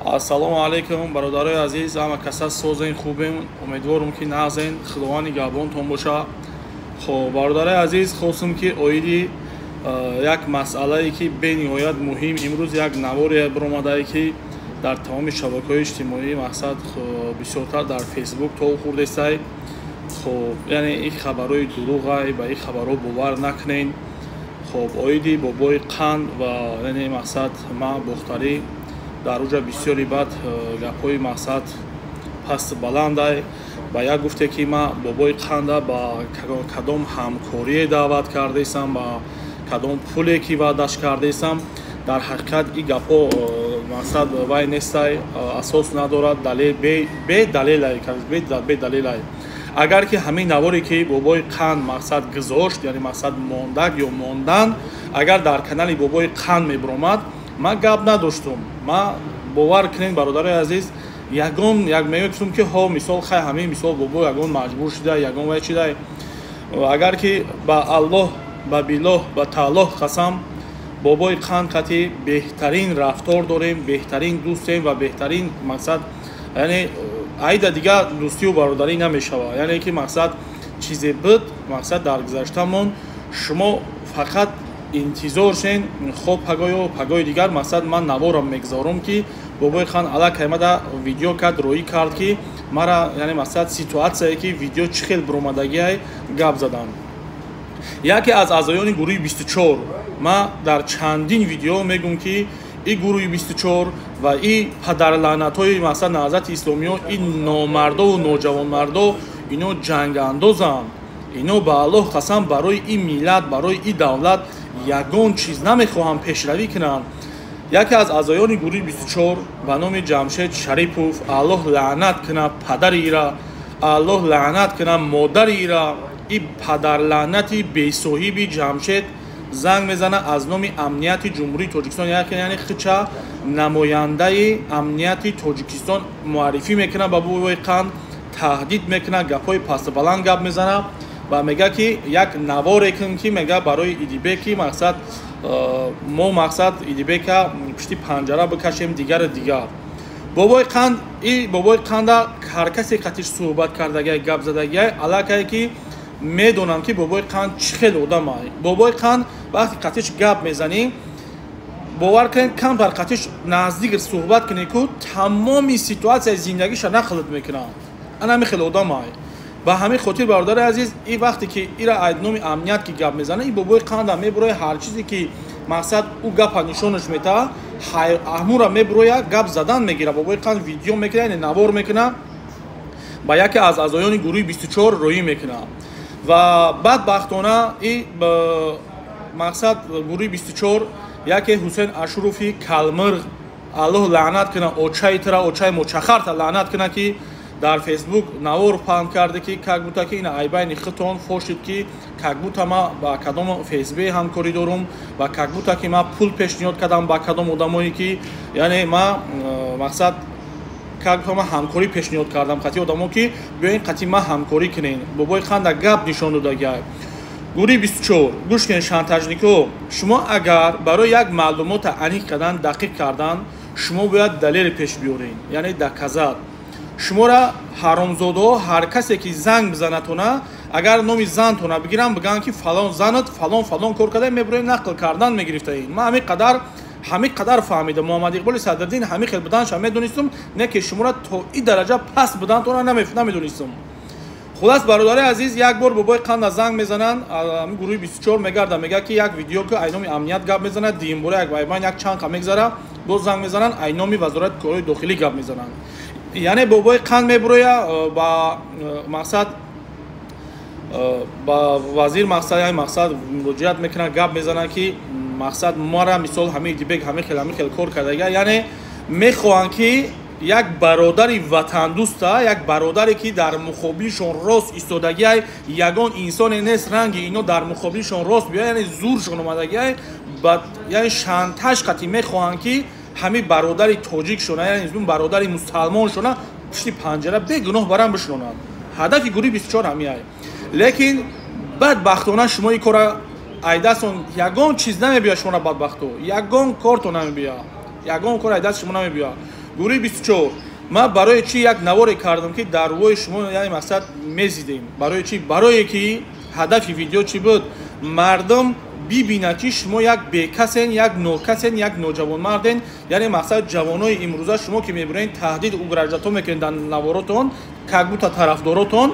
Ассалому алайкум, бародарои азиз, ҳама каса созен хубем, умедворам ки назен, худовани габонтон боша. Хоб бародарои азиз, хостам ки оиди як масъалае ки бениҳоят муҳим имрӯз як наворе биромадае ки дар тамоми шабакаҳои иҷтимоӣ мақсад бисёртар дар фейсбук то хурдестай. Хоб яъне ин хабарҳои дурӯғай, ба ин хабарҳо бовар накунед. Хоб оиди бобои қанд ва яъне мақсад ма бохтарӣ дар уҷа бисёри бад гапҳои мақсад пасту баландай ба як гуфте ки ма бобои қанда ба кадом ҳамкорие даъват кардаисам, ба кадом пуле ки ваъдаш кардаисам. дар ҳақиқат ин гапҳо мақсад вай нестай, асос надорад, бедалелай. Агар ки ҳамин наворе ки бобои қанд мақсад гузошт, яъне мақсад мондак ё мондан, агар дар канали бобои қанд мебиромад, ма гап надоштум. Ма бовар кунед бародарои азиз, ягон як мегуфтум ки ҳо мисол хай ҳамин мисол бобо ягон маҷбур шуда, ягон вай чидай. Агар ки ба Аллоҳ, ба Билоҳ, ба Таълоҳ қасам, бобои қанд қатъи беҳтарин рафтор дорем, беҳтарин дӯстем ва беҳтарин мақсад, яъне айда дигар дӯстию бародарӣ намешава. Яъне ки мақсад чизе буд, мақсад дар гузаштамон шумо фақат интизор шен, хоб пагои дигар. Мақсад ман наворам мегзорам ки бобои қанд аллакай омада видео кард, роӣ кард ки мара яъне мақсад ситуатсие ки видео чӣ хел биромадагиай гап задан. Яке аз аъзоёни гурӯҳи 24 ма дар чандин видео мегӯм ки ин гурӯҳи 24 ва ин падарлаънатҳои мақсад наҳзрати исломиё, ин номардову ноҷавонмардо, ино ҷангандозанд. Ино ба Аллоҳ қасам барои ин миллат, барои ин давлат ягон чиз намехоҳанд пешравӣ кунанд. Яке аз аъзоёни гурӯҳи 24 ба номи Ҷамшед Шарипов, Аллоҳ лаънат кунад падари ира, Аллоҳ лаънат кунад модари ира, ин падарлаънати бесоҳиби Ҷамшед занг мезана аз номи амнияти ҷумҳурии Тоҷикистон, яъне хича намояндаи амнияти Тоҷикистон муаррифӣ мекунад ба бобои қанд, таҳдид мекунад, гапҳои пастубаланд гап мезана ва мега ки як наворе кун ки мега барои идибеки мақсад мо мақсад идибека пишти панҷара бикашем дигар. Бобои қанд, и бобои қанда ҳар касе қатиш суҳбат кардагиай, гап задагиай, аллакай ки медонам ки бобои қанд чӣ хел одамай. Бобои қанд вақти қатиш гап мезанӣ, бовар кунед камтар қатиш наздик суҳбат кунед ку тамоми ситуатсияи зиндагиша нақлид мекунад. ана ҳамин хел одамай. Ба ҳамин хотир бародари азиз, ин вақте ки ира номи амният ки гап мезана, ин бобои қанда мебуроя ҳар чизе ки мақсад ӯ гапа нишонаш метаҳад, ҳамура мебуроя гап задан мегира. Бобои қанд видео мекуна, яъне навор мекуна, ба яке аз аъзоёни гурӯҳи 24 роӣ мекуна. Ва бадбахтона ин мақсад гурӯҳи 24 яке Ҳусейн Ашуруфи Калмирғ, Аллоҳ лаънат куна, очаи тира, очаи мочахарта лаънат куна ки дар фейсбук навор паҳн карда ки как бута ки ина айбайни хитон фошид ки как бута ма ба кадом фейсбуки ҳамкорӣ дорум ва как бута ки ма пул пешниҳод кардам ба кадом одамое ки яъне ма мақсад как бута ма ҳамкорӣ пешниҳод кардам қатъи одамо ки биёин қатъи ма ҳамкорӣ кунем. Бобои қанда гап нишон додагиай. гурӯҳи 24 гӯш кунед шантажникҳо, шумо агар барои як маълумота аниқ кардан, дақиқ кардан, шумо бояд далеле пеш биёред, яъне доказат. шумора ҳаромзодаҳо ҳар касе ки занг бизанатона, агар номи зантона бигирам, биган ки фалон занат фалон кор карда, мебуроем нақл кардан мегирифтаед. Ма ҳамин қадар фаҳмидам Муҳаммад Иқболи Садриддин ҳамин хел буданша медонистум, не ки шумора то ин дараҷа паст будантона намедонистум. Хулас бародари азиз, як бор бобои қанда занг мезананд, гурӯҳи 24 мегарда, мега ки як видео ки айноми амният гап мезанад, димбора як чанқа мегзара, боз занг мезананд, айноми вазорати корҳои дохилӣ гап мезананд. Яъне бобои қанд мебуроя ба мақсад ба вазир мақсад муроҷиат мекунад, гап мезанад ки мақсад мара мисол ҳамин дибек ҳамин хел кор кардагиа, яъне мехоҳанд ки як бародари ватандӯста, як бародаре ки дар муқобилишон рост истодагиай, ягон инсоне нест ранги ино дар муқобилишон рост биёяд, яъне зуршон омадагиай, яъне шантаж қатъи мехоҳанд ки ҳамин бародари тоҷикшона, яъне бародари мусалмоншона пишти панҷара бегуноҳ барам бишонанд. ҳадафи гурӯҳи 24 ҳамиай. Лекин бадбахтона шумо ин кора айдасон, ягон чиз намебиёяд шуморо бадбахто, ягон корто намебиёяд, ягон кор айдаст шумо намебиёяд. гурӯҳи 24 ман барои чӣ як наворе кардам ки дар рӯи шумо яъне мақсад мезидем барои чӣ барое ки ҳадафи видео чӣ буд мардум бибинад ки шумо як бекасен як нокасен як ноҷавонмарден яъне мақсад ҷавонои имрӯза шумо ки мебуред таҳдид угражатон мекунед дар наворотон как бута тарафдоротон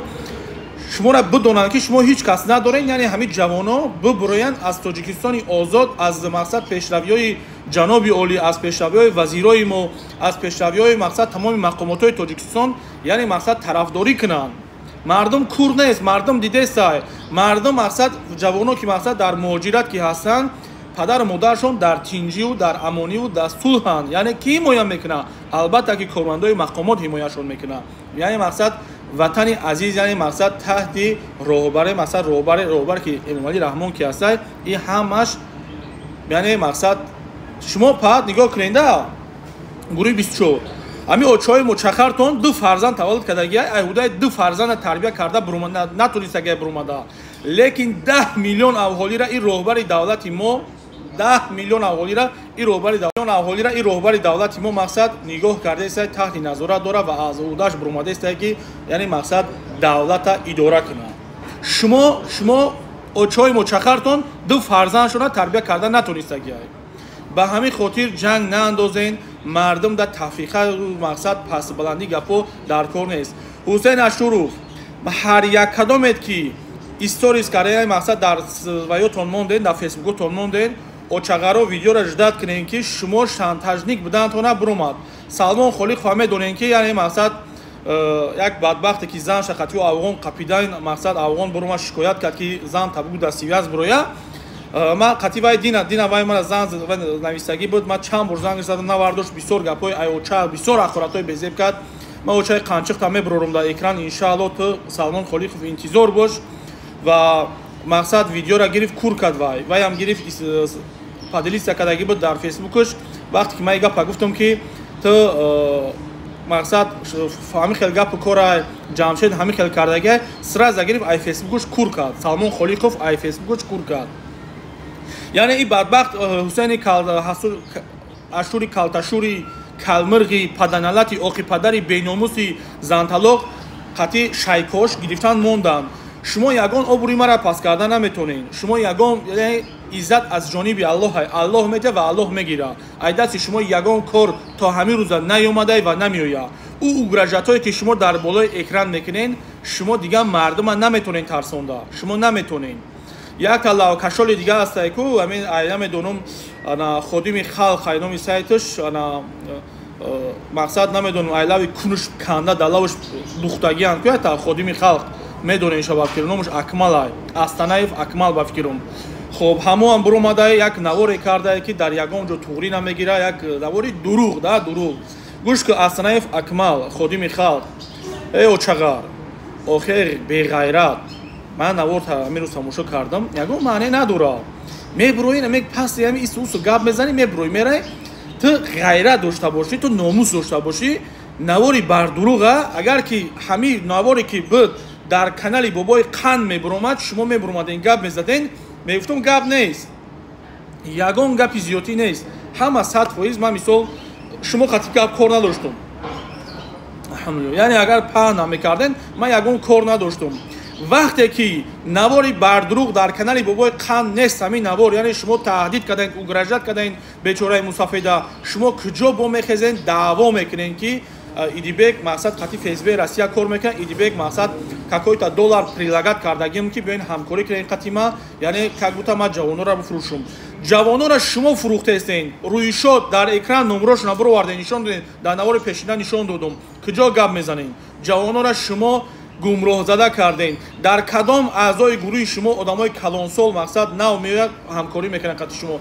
шуморо бидонанд ки шумо ҳеҷ кас надоред яъне ҳамин ҷавоно бибуроянд аз тоҷикистони озод аз мақсад пешравиҳои ҷаноби олӣ аз пешравиҳои вазирои мо аз пешравиҳои мақсад тамоми мақомотҳои тоҷикистон яъне мақсад тарафдорӣ кунанд мардум кур нест мардум дидесай мардум мақсад ҷавоно ки мақсад дар муҳоҷират ки ҳастанд падару модарашон дар тинҷиву дар амониву дар сулҳанд яъне ки ҳимоя мекунад албатта ки кормандои мақомот ҳимояшон мекунад яъне мақсад ватани азиз яъне мақсад таҳти роҳбари мақсад роҳбар ки эмомалӣ раҳмон ки ҳастай ин ҳамаш яъне мақсад шумо паҳат нигоҳ куненда гурӯҳи 24 ҳамин очаҳои мучахартон ду фарзанд таваллуд кардагия айҳудаи ду фарзанда тарбия карда натонистагия бурумада лекин 10 миллион аҳолира ин роҳбари давлати мо 10 миллион аҳолира ин роҳбари давлати мо мақсад нигоҳ кардаестай таҳти назорат дора ва аз уҳдаш бурумадаестай ки яъне мақсад давлата идора кунад шумо очаҳои мучахартон ду фарзандшона тарбия карда натонистагия ба ҳамин хотир ҷанг наандозен мардум дар тафриқа мақсад пастбаландӣ гапо дар кор нест ҳусейн ашуров ҳар як кадомет ки историс карда мақсад дар ваётон мондед дар фейсбукотон мондед очағаро видеоро ждат кунед ки шумо шантажник будантона буромад салмон холиқ фаҳмедонед ки яъне мақсад як бадбахте ки зан шақатиу афғон қапидан мақсад афғон буромад шикоят кард ки зан табук дар сивяз буроя ман қатъи вай дина вай мара зан навистагӣ буд ман чанд бор занг задам навардошт бисёр гапҳои айоча бисёр ахоратҳои безеб кард ман очаи қанчиқта мебурорум дар экран иншаалло ту салмон холиқов интизор бош ва мақсад видеоро гирифт кур кард вайам гирифт падилистия кардагӣ буд дар фейсбукаш вақте ки ман и гапа гуфтам ки ту мақсад ҳамин хел гапу кора ҷамшед ҳамин хел кардагия сразу гирифт ай фейсбукаш кур кард салмон холиқов ай фейсбукаш кур кард яъне ин бадбахт ҳусейни ашури калташури калмирғи паданалати оқипадари беномуси занталоқ қатъи шайкош гирифтан монданд шумо ягон обрӯи мара паст карда наметонед шумо ягон иззат аз ҷониби аллоҳ медиҳад ва аллоҳ мегирад ай дасти шумо ягон кор то ҳамин рӯза наёмадай ва намеояд угражатое ки шумо дар болои экран мекунед шумо дигар мардума наметонед тарсонда шумо наметонед якта лавкашоли дигар ҳастай ку ҳамин намедонам ходими халқ номи сайташ мақсад намедонам айлави кунуш канда дар лаваш духтагианд ку якта ходими халқ медонед шо ба фикрам номаш акмалай астанаев акмал ба фикрам хоб ҳамоам буромада як наворе карда ки дар ягон ҷо туғрӣ намегира як навори дурӯғ дурӯғ гӯш ки астанаев акмал ходими халқ очағар охир беғайрат ман навор ҳамин рӯз тамошо кардам ягон маъне надорад мебуроӣ намек пасти ҳамин исусу гап мезанӣ мебуроӣ мерай ту ғайрат дошта бошӣ ту номус дошта бошӣ навори бардурӯға агар ки ҳамин наворе ки буд дар канали бобои қанд мебуромад шумо мебуромаден гап мезаден мегуфтам гап нест ягон гапи зиёдӣ нест ҳама 100% ман мисол шумо қатъи гап кор надоштум яъне агар паҳн намекарден ман ягон кор надоштум вақте ки навори бардурӯғ дар канали бобои қанд нест ҳамин навор яъне шумо таҳдид кардаед угражат кардаед бечораи мусафеда шумо куҷо бо мехезен даъво мекунед ки идибек мақсад қатъи фсб россия кор мекунад идибек мақсад какой-то доллар прилагат кардагим ки биёен ҳамкорӣ кунед қатъи ма яъне как бута ма ҷавонора бифурӯшум ҷавонора шумо фурӯхтестен рӯйшод дар экран номерошона бировардед нишон додед дар навори пешина нишон додум куҷо гап мезанед ҷавонора шумо гумроҳзада карден дар кадом аъзои гурӯҳи шумо одамои калонсол мақсад нав меояд ҳамкорӣ мекунад қатъи шумо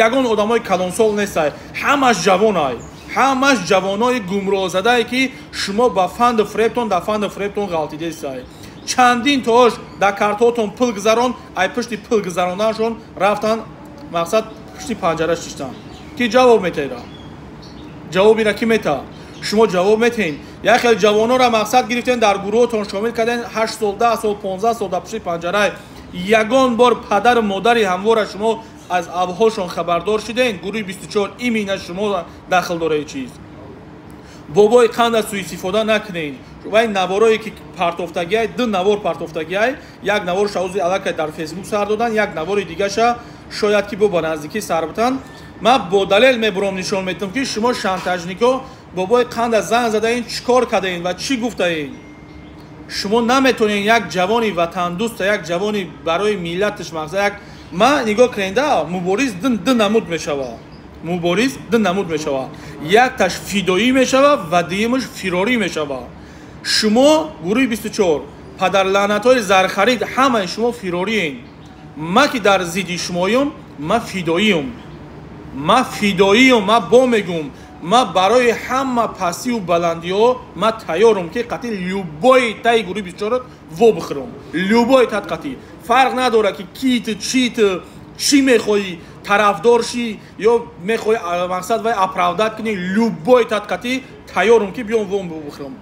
ягон одамои калонсол нестай ҳамаш ҷавонай ҳамаш ҷавонои гумроҳзадае ки шумо ба фанду фрептон дар фанду фрептон ғалтидестай чандин тоаш дар картотон пул гузарон ай пушти пул гузаронданашон рафтан мақсад пушти панҷара шиштан ки ҷавоб метаҳед ҷавобира ки метаҳад шумо ҷавоб метаҳед як хел ҷавонора мақсад гирифтен дар гурӯҳтон шомил карден 8 сол 10 сол 15 сол дар пушти панҷара ягон бор падару модари ҳамвора шумо аз авҳошон хабардор шуден гурӯҳи 24 имина шумо дахл доред чиз бобои қанда суистифода накунед. Вай наворое ки партофтагиай, ду навор партофтагиай, як навор шаузи алакай дар фейсбук сар додан, як навори дигаша шояд ки бо ба наздикӣ сар бутанд. Ман бо далел мебурам нишон медиҳам ки шумо шантажнико бобои қанда занг задаин чӣ кор кадаин ва чӣ гуфтаин. шумо наметонед як ҷавони ватандӯста, як ҷавони барои миллаташ мақсад, як ма нигоҳ кунед, мубориз ду намуд мешавад. Мубориз ду намуд мешавад. Якташ фидоӣ мешавад ва дуюмаш фирорӣ мешавад. шумо гурӯҳи 24 падарлаънатҳои зархарид ҳамаи шумо фирориен. ма ки дар зидди шумоюм, ма фидоиюм. ма бо мегум, ма барои ҳама пастиву баландиҳо ма тайёрам ки қатъи любой таи гурӯҳи 24 во бихӯрам. Любой тат қатъи фарқ надорад ки кит чит чӣ мехоҳӣ, тарафдорши ё мехоҳӣ мақсад вай оправдат кунӣ, любой тат қатъи тайёрам ки биём во бихӯрам.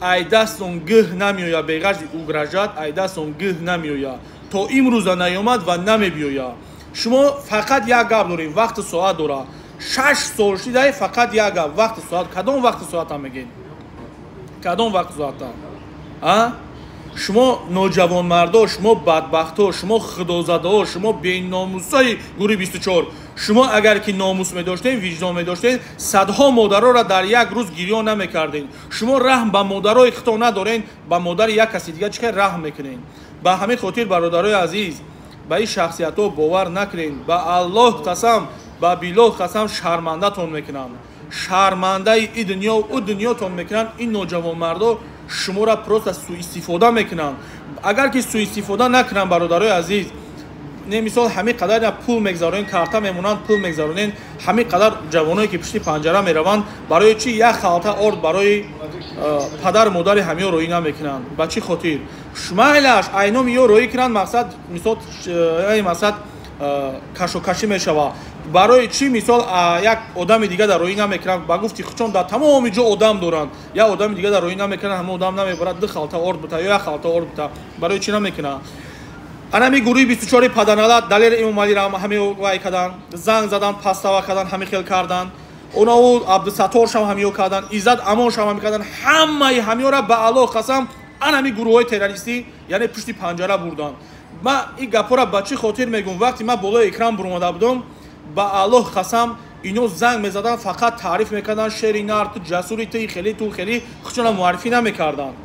ай дастон гӯҳ намеояд беғарзи угражат, ай дастон гӯҳ намеояд. то имрӯза наёмад ва намебиёяд. шумо фақат як гап доред, вақту соат дорад. 6 сол шидай фақат як гап, вақту соат. Кадом вақту соата мегед? Кадом вақту соата? шумо ноҷавонмардо, шумо бадбахтҳо, шумо худозадаҳо, шумо беномусои гурӯҳи 24, шумо агар ки номус медоштед, виҷдон медоштед, садҳо модароро дар як рӯз гирён намекардед. шумо раҳм ба модарои худтон надоред, ба модари як каси дигар чӣ қадр раҳм мекунед. ба ҳамин хотир бародарои азиз, ба ин шахсиятҳо бовар накунед. ба аллоҳ қасам, ба билоҳ қасам шармандатон мекунанд. шармандаи ин дунё у дунётон мекунанд. ин ноҷавонмардо шуморо просто суистифода мекунанд. агар ки суистифода накунанд бародарои азиз, немисол ҳамин қадар пул мегзаронед, карта мемонанд, пул мегзаронед, ҳамин қадар ҷавоное ки пишти панҷара мераванд, барои чӣ як халта орд барои падару модари ҳамиё роӣ намекунанд? ба чӣ хотир? шумайлаш айно миё роӣ кунанд, мақсад мисол мақсад кашокашӣ мешавад. барои чӣ мисол як одами дигар дар роӣ намекунанд? ба гуфти худшон дар тамоми ҷо одам доранд. як одами дигар дар роӣ намекунанд, ҳама одам намебарад, ду халта орд бута ё як халта орд бута. барои чӣ намекунанд? анами гурӯҳи 24 паданалат далер имомалиро ҳамиё вай кадан, занг задан, пастава кадан, ҳамин хел кардан. онау абдусатторшам ҳамиё кардан, иззат амоншам ҳамиё кардан. ҳамаи ҳамиёро ба аллоҳ қасам анами гурӯҳҳои террористӣ яъне пушти панҷара бурданд. ман ин гапҳоро ба чӣ хотир мегӯм? вақте ман болои экран буромада будам, ба аллоҳ қасам ино занг мезадан, фақат таъриф мекарданд, шери нар, ту ҷасури, ту хелӣ, ту хелӣ, худшонро муаррифӣ намекарданд.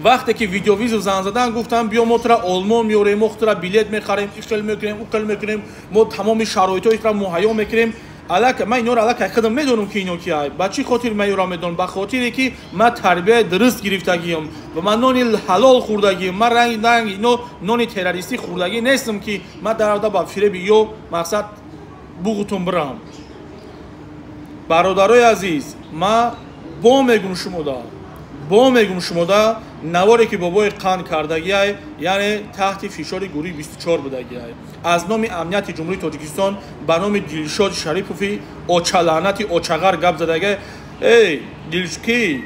вақте ки видеовизу занг задан, гуфтанд биё мо тура олмон меорем, мо худтура билет мехарем, ихел мекунем, укел мекунем, мо тамоми шароитҳои тура муҳайё мекунем. ман инҳоро аллакай худам медонам ки ино кияй. ба чӣ хотир ман инҳоро медонам? ба хотире ки ман тарбияи дуруст гирифтагиам ва ман нони ҳалол хӯрдагиам. ман ранги ино нони террористӣ хӯрдагӣ нестам ки ман дарда ба фиреби ё мақсад буғутун бирам. бародарои азиз, ман бо мегум шумода наворе ки бобои қанд кардагиай, яъне таҳти фишори гурӯҳи 24 будагиай. аз номи амнияти ҷумҳурии тоҷикистон ба номи дилшод шарипови очалаънати очағар гап задагиай. эй дилки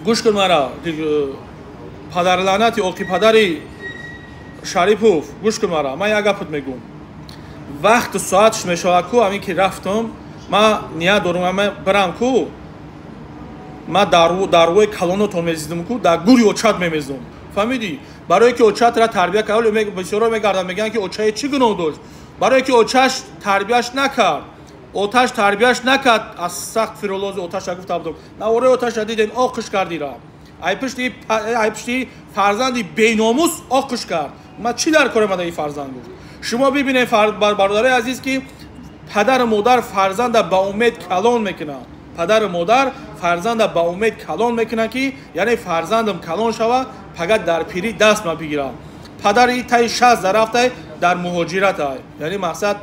гӯш кун мара, падарлаънати оқипадари шарипов, гӯш кун мара, ман як гапот мегӯм. вақту соатш мешавад ку, ҳамин ки рафтам, ман ният дорам бирам ку, ман дар рӯи калонотон мезидам ку, дар гури очат мемезам. фаҳмидӣ? барое ки очатро тарбия кард, бисёро мегарданд мегӯянд ки очае чӣ гуноҳ дошт? барое ки очаш тарбияш накард, оташ тарбияш накард, астағфируллози оташа гуфта будам. навораи оташа дидем оқиш кардира. ай пишти фарзанди беномус оқиш кард. ман чӣ дар корем дар ин фарзанд гуфт? шумо бибинед бародарои азиз ки падару модар фарзанда ба умед калон мекунанд. падару модар фарзанда ба умед калон мекунанд ки яъне фарзандам калон шавад, фақат дар пирӣ даст ма бигирам. падари таи 60 рафтай дар муҳоҷиратай, яъне мақсад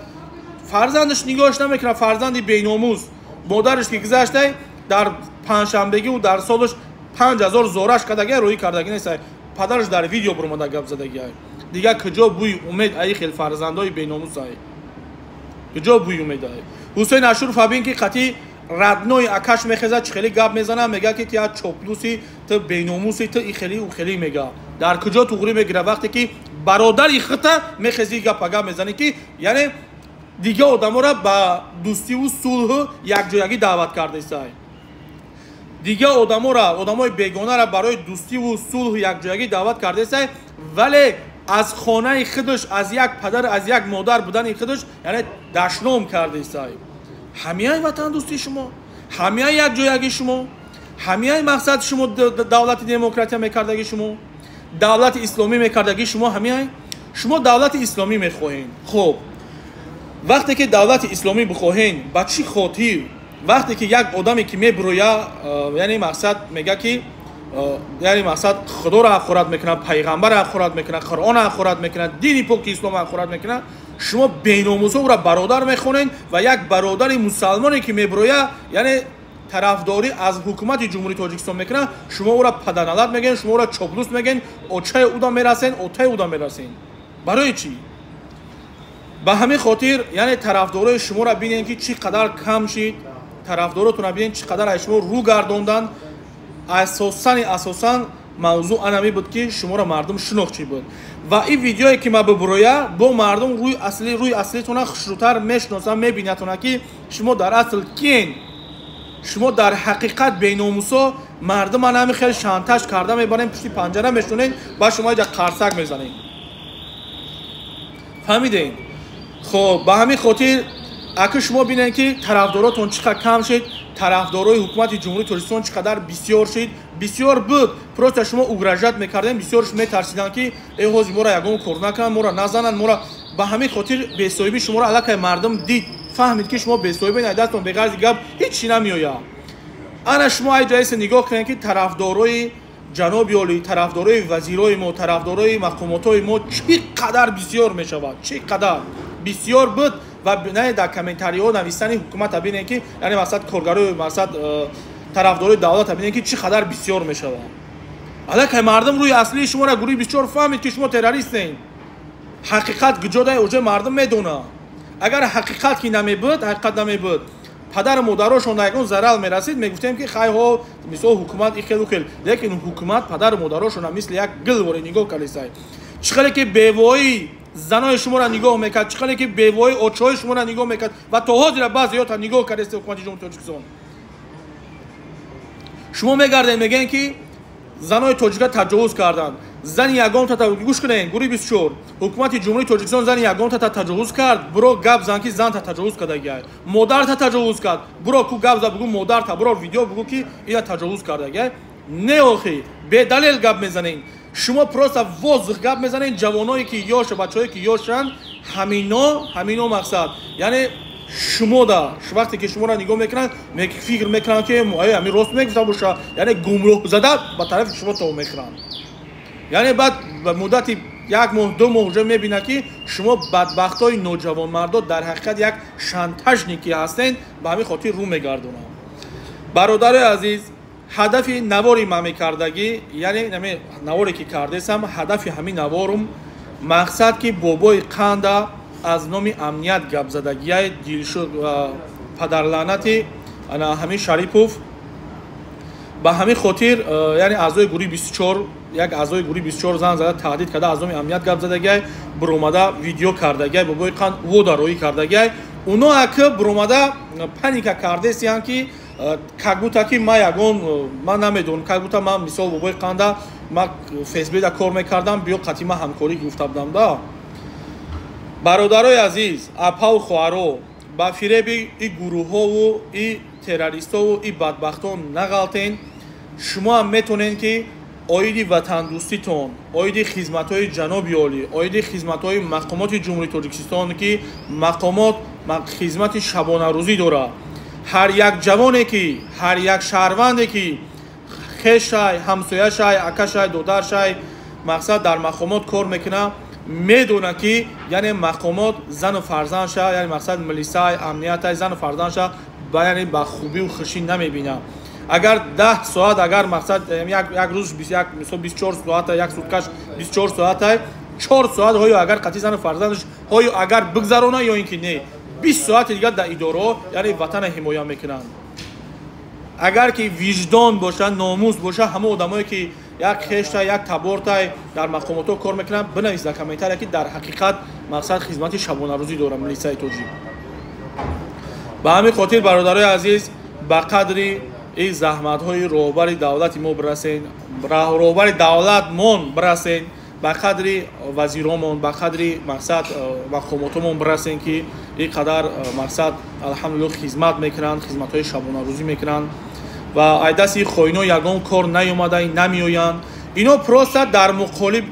фарзандаш нигоҳш намекунад, фарзанди беномус. модараш ки гузаштай дар панҷшанбегиву дар солаш 5000 зораш кардагиай, роӣ кардагӣ нестай. падараш дар видео буромада гап задагиай. дигар куҷо бӯи умед аи хел фарзандои беномусай? куҷо бӯи умед ай? ҳусейн ашуров абин ки қатъи раднои акаш мехезад, чӣ хеле гап мезанад, мега ки ту як чоплуси, ту беномуси, ту ихелӣ ухелӣ мега. дар куҷо туғрӣ мегира вақте ки бародари худта мехези гапа гап мезанӣ ки яъне дигар одаморо ба дӯстиву сулҳу якҷоягӣ даъват кардесай. دیگه آدمای بیگانه را برای دوستی و صلح و یکجایی دعوت کرده است، ولی از خانه خودش، از یک پدر، از یک مادر بودن خودش یعنی دشنام کرده است. همیای وطن دوستی شما، همیای یکجایی شما، همیای مقصد شما دولت دموکراتی میکردگی شما، دولت اسلامی میکردگی شما، همیای شما دولت اسلامی میخواهین. خب وقتی که دولت اسلامی بخواهین با چی خاطر؟ وقتی که یک آدمی که میبرویه یعنی مقصد میگه که یعنی مقصد خدا را خورد میکنه، پیغمبر را خورد میکنه، قرآن را خورد میکنه، دین پاک اسلام را خورد میکنه، شما بیناموسا او را برادر میخونین و یک برادر مسلمانی که میبرویه یعنی طرفداری از حکومت جمهوری تاجیکستان میکنه، شما او را پدرنلت میگین، شما او را چاپلوس میگین، اوچه اودا میرسین، اوته اودا میرسین. برای چی؟ به همین خاطر یعنی طرفدارای شما را ببینین که چی قدر کم شید، طرفداراتون را ببینین چی قدر از شما رو گردوندن. اساساً موضوع انمی بود که شما را مردم شناختی بود و این ویدیویی که ما ببرویه با مردم روی اصلیتون خشروتر میشناسن، میبینیتون که شما در اصل کین، شما در حقیقت بیناموسا مردم انمی خیلی شانتاژ کرده میبرین، پشتی پنجره میشونین با شما اینجا قرصک میزنین. فهمیدین؟ خب به همین خاطر اگه شما ببینید که طرفداراتون چقدر کم شد، طرفدارای حکومت جمهوری تاجیکستان چقدر بسیار شد، بسیار بود. پروت شما اوگراجت میکردن، بسیارش میترسیدن که ای حاجی ما را یگان کار نکنن، ما را نزنن، ما را. به همین خاطر بی‌صاحبی شما را علاقه مردم دید، فهمید که شما بی‌صاحبی نداشتون، به غرض گپ هیچ چی نمیآید. انا شما ای جایس نگاه کنید که طرفدارای جناب عالی، طرفدارای وزیرای ما، طرفدارای مقاماتای ما چقدر بسیار میشود، چقدر بسیار بود. و نه در کامنتاری ها نویسن حکومت ببینید که یعنی مقصد کارگرای مقصد طرفدارای دولت ببینید که چقدر بسیار میشود. حالا که مردم روی اصلی شما را گروه بسیار فهمید که شما تروریستین. حقیقت گجوده اوجه مردم میدونه. اگر حقیقت کی نمیبود، حقیقت نمیبود، پدر مادراشون یگان ضرر میرسید، میگفتیم که خیلی ها مثلا حکومت خیلی لیکن حکومت پدر مادراشون مثل یک گل وری نگاه کلیسای. چقدر که بیوایی زنای شما را نگاه میکرد، چقدر که بیوای اوچهای شما را نگاه میکرد و تا حاضر بعضی‌ها تا نگاه کرده است حکومت جمهوری تاجیکستان. شما میگردین میگن که زنای تاجیک تجاوز کردند، زن یگان تا گوش کنین گروه 24 حکومت جمهوری تاجیکستان زن یگان تا تجاوز کرد، برو گپ زن که زن تا تجاوز کرده گه، مادر تا تجاوز کرد، برو کو گپ زن بگو مادر تا برو ویدیو بگو که اینا تجاوز کرده گه. نه آخی به دلیل گپ میزنین. شما پروسا واضح گپ میزنین، جوانایی که یاش بچه‌ای که یاشن همینا مقصد یعنی شما دا وقتی که شما را نگاه میکنن فکر میکنن که آیا همین راست میگفته باشه، یعنی گمراه زده به طرف شما تو میکنن. یعنی بعد به مدت یک ماه دو ماه میبینه که شما بدبختای نوجوان مردا در حقیقت یک شانتاژنیکی هستین، به همین خاطر رو میگردونن. برادر عزیز، هدف نواری ما میکردگی یعنی نواری که کردم، هدف همین نوارم مقصد که بابای قنده از نام امنیت گپ زدگی دیلشو پدرلعنتی انا همین شریپوف به همین خاطر یعنی اعضای گروه 24 یک اعضای گروه 24 زن زده تهدید کرده از نام امنیت گپ زدگی بروماده ویدیو کردگی بابای قند و دارویی کردگی اونا اکه بروماده پانیکا کرده سیان که کاگوتا که ما یگان ما نمیدونم کاگوتا ما مثال بابای قنده ما فیسبوک کار میکردم بیا قطعی همکاری گفته بودم دا. برادرای عزیز، اپا و خواهرو با فریب این گروه ها و این تروریست ها و این بدبختان نغلطین. شما هم میتونین که آیدی وطن دوستیتون، آیدی خدمت های جناب عالی، آیدی خدمت های مقامات جمهوری تاجیکستان که مقامات خدمت شبانه روزی داره، هر یک جوانی که هر یک شهروندی که خشای همسایه‌شای اکشای دودرشای مقصد در مقامات کار میکنه میدونه که یعنی مقامات زن و فرزندش یعنی مقصد ملیسای امنیت زن و فرزندش یعنی با خوبی و خوشی نمیبینه. اگر 10 ساعت اگر مقصد یک روز 24 ساعت یک سوتکش 24 ساعت 4 ساعت های اگر قطعی زن و فرزندش های اگر بگذرونه یا اینکه نه 20 ساعت دیگه در اداره یعنی وطن حمایت میکنن. اگر که وجدان باشه، ناموس باشه، همه آدمایی که یک خشت یک تبارت در مقامات کار میکنن بنویس در کامنتار که در حقیقت مقصد خدمت شبانه روزی دارم ملیسای توجی. به همین خاطر برادرای عزیز با قدری این زحمت‌های روبر دولت ما برسین، روبر دولتمون برسین، به قدری وزیرامون، به قدری مقصد مقاماتمون برسین که اینقدر مقصد الحمدلله خدمت میکنن، خدمت‌های شبانه روزی میکنن و ایداسی خوینا یگان کار نیومده نمیوین. اینا پروسه در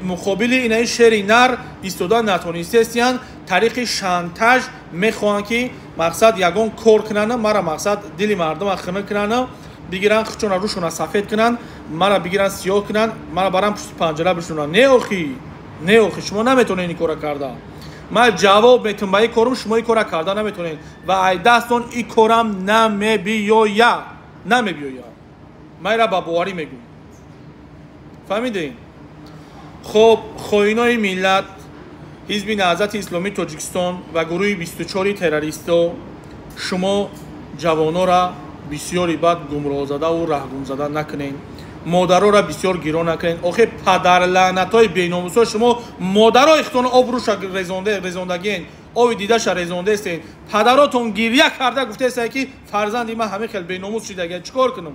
مقابل اینای شری نر ایستادن نتونستن طریق شانتاژ میخوان که مقصد یگان کار کنن، مرا مقصد دل مردم خنک کنن، بگیرن خچون روشون سفید کنن، مرا بگیرن سیاه کنن، مرا برام پشت پنجره بشونن. نه اخی شما نمیتونین این کارا کردن. من جواب میتونم برای کارم، شما این کارا کردن نمیتونین و ایداستون این کارم نمیبیویا. من را با باوری میگم. فهمیدین؟ خب خوینای ملت حزب نهضت اسلامی تاجیکستان و گروه 24 تروریستا شما جوانان را بسیاری بد گمراه زده و رهگم زده نکنین، مادرها را بسیار گیران نکنین. آخه پدر لعنتای بیناموسا شما مادرها اختون آبروش رزوندگین، آب دیدهش رزونده استین، پدراتون گریه کرده گفته است که فرزندی من همه خیلی بیناموس شده، اگه چیکار کنم؟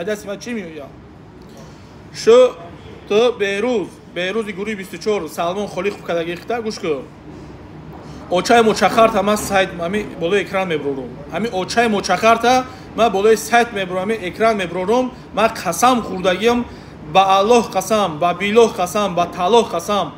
دست من چی میویا؟ شو تو بهروز گروه 24 سلمان خالی خوب کدگی اخته گوش کن. اوچای مچخر تا من سایت می بالای اکران میبرم. همین اوچای مچخر تا من بالای سایت میبرم، اکران میبرم. من قسم خوردگیم با الله قسم، با بیلوه قسم، با تالله قسم.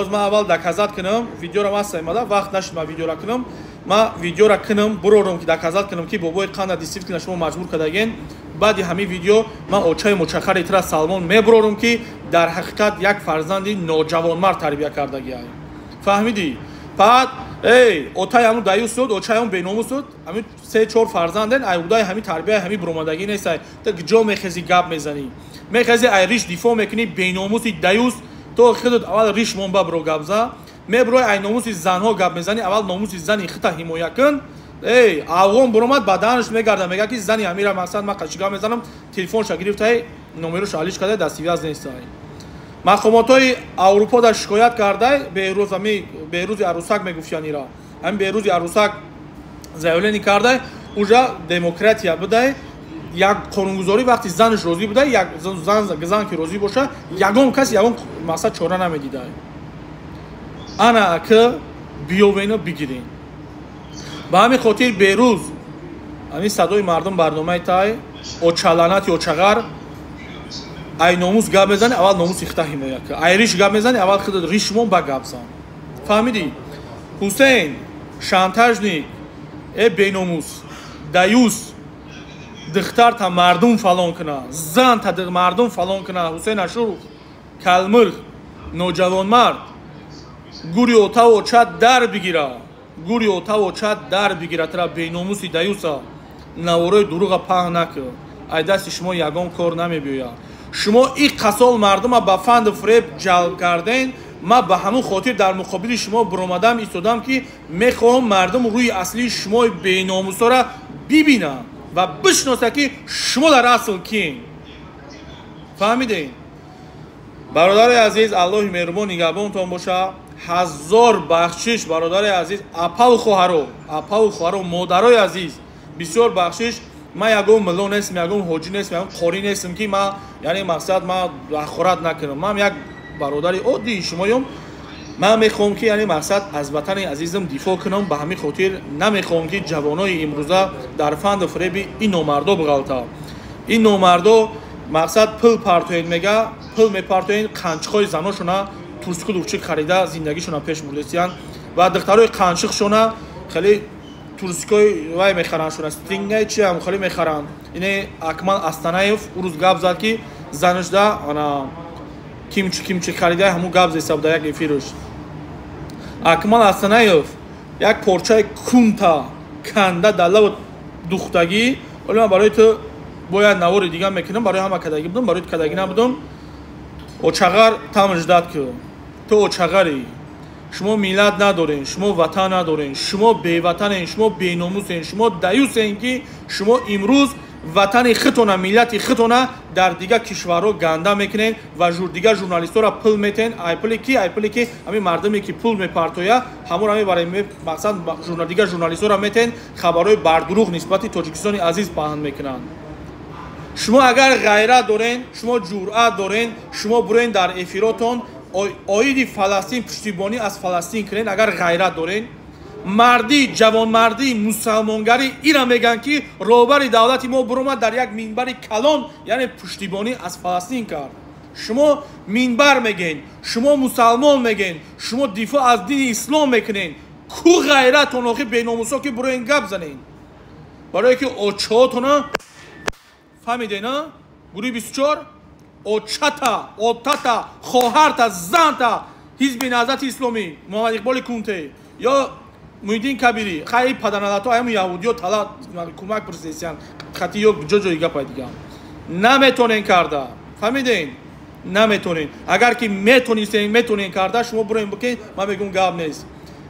از من اول دکازات کنم ویدیو را واسه ماده وقت نشد من ویدیو را کنم. ما ویدیو را کنم برورم که دکازات کنم که بابای قانون دیسیپلین شما مجبور کردگین. بعد همین ویدیو من اوچای مچخر ایترا سلمان میبرم که در حقیقت یک فرزندی نوجوان مرد تربیت کردگی است. فهمیدی؟ بعد اوتای همون دایوس شد، اوچای همون بیناموس شد، همین 3-4 فرزندن، ایودای همین تربیت همین برومادگی نیست. تو جا میخزی گپ میزنی، میخزی ایریش دفاع میکنی بیناموسی دایوس، تو خودت اول ریش منبع برو گپ زن، میبروی ای ناموسی زنها گپ میزنی، اول ناموسی زنی خطا حمایت کن. اوام بروماد بدنش میگرده میگه که زنی امیر مثلا من قشنگ میزنم، تلفنش گرفته، نمرش علیش کرده، دستیواز نیست. مقامات‌های اروپا در شکایت کرده بهروز عروسک میگفتن ایران، همین بهروز عروسک زایلینی کرده اونجا دموکراتیا بوده، یک قانونگذاری وقتی زنش روزی بوده، یک زن که روزی باشه یگان کسی یگان مثلا چاره نمیدیده. انا که بیوینو بگیرین به همین خاطر بهروز همین صدای مردم برنامه تای او چلانات او چغر ای ناموس گپ میزنه، اول ناموس اخته حمایت که ای ریش گپ میزنه، اول خودت ریشمون با گپ زن. فهمیدی؟ حسین شانتاژنیک ای بیناموس دایوس دختر تا مردم فلان کنه، زن تا مردم فلان کنه، حسین اشروق کلمر نوجوان مرد گوری اوتا و چت در بگیره، گوری اوتا و چت در بگیره، ترا بیناموسی دایوسا نوارای دروغ پهن نکن. ای دست شما یگان کار نمیبیوید. شما این قسال مردم با فند فریب جلب کردین. من به همون خاطر در مقابل شما برآمدم ایستادم که میخوام مردم روی اصلی شما بیناموسا را ببینن و بشناسن که شما در اصل کین. فهمیدین؟ برادر عزیز الله مهربان نگهبانتان باشه. هزار بخشش برادر عزیز، اپا و خواهر و مادرای عزیز بسیار بخشش. من یگون ملون نیستم، یگون حاجی نیستم، یگون قاری نیستم که من یعنی مقصد من اخورت نکنم. من یک برادر عادی شمایم. من میخوام که یعنی مقصد از وطن عزیزم دفاع کنم. به همین خاطر نمیخوام که جوانای امروزه در فند و فریب این نامردا بغلطه. این نامردا مقصد پل پرتوین میگه، پل میپرتوین قنچخای زناشونه تورسکو دوچی خریده زندگیشون پیش بردن و دخترای قنچخشونه خیلی تورسکوی وای میخرن شون استینگای چی هم خیلی میخرن. اینه اکمال استانایف روز گپ زد که زنش ده انا کیمچی خریده همون گپ حساب ده یک افیروش. اکمال استانایف یک پورچای کونتا کنده دلو دختگی، ولی من برای تو باید نوار دیگه میکنم، برای همه کدگی بدم، برای تو کدگی نبودم. او چغر تمش داد که تو او چغری، شما میلاد ندارین، شما وطن ندارین، شما بی وطنین، شما بی ناموسین، شما دایوسین که شما امروز وطن خودتون ملت خودتون در دیگه کشورها گنده میکنین و جور دیگه ژورنالیست‌ها را پول میتین. ایپلی کی همین مردمی که پول میپرتویا همون همین برای مقصد ژورنالیست‌ها را میتین خبرهای بردروغ نسبت تاجیکستان عزیز پهن میکنن. شما اگر غیرت دارین، شما جرأت دارین، شما برین در افیراتون آیید فلسطین پشتیبانی از فلسطین کنین. اگر غیرت دارین، مردی، جوانمردی، مسلمانگری ایران میگن که روبر دولت ما برومد در یک منبر کلان، یعنی پشتیبانی از فلسطین کرد. شما منبر میگین، شما مسلمان میگین، شما دفاع از دین اسلام میکنین. کو غیرت اوناخی بیناموسا که برو این گپ زنین؟ برای که اوچهاتونا فهمیدین ها؟ گروه 24 اوچتا، اوتتا، خواهرتا، زنتا حزب نهضت اسلامی محمد اقبال کنته یا محیدین کبیری خیلی پدرنالت ها همون یهودی ها طلعت کمک پرسیسیان خطی یا جای گپ دیگه نمیتونین کرده. فهمیدین؟ نمیتونین. اگر که میتونین کرده شما برین بکنین. من بگم گپ نیست.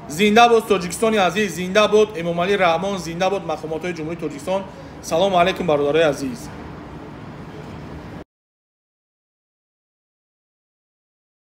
زنده بود تاجیکستان عزیز، زنده بود امام علی رحمان، زنده بود مقامات های جمهوری تاجیکستان. سلام علیکم برادرای عزیز.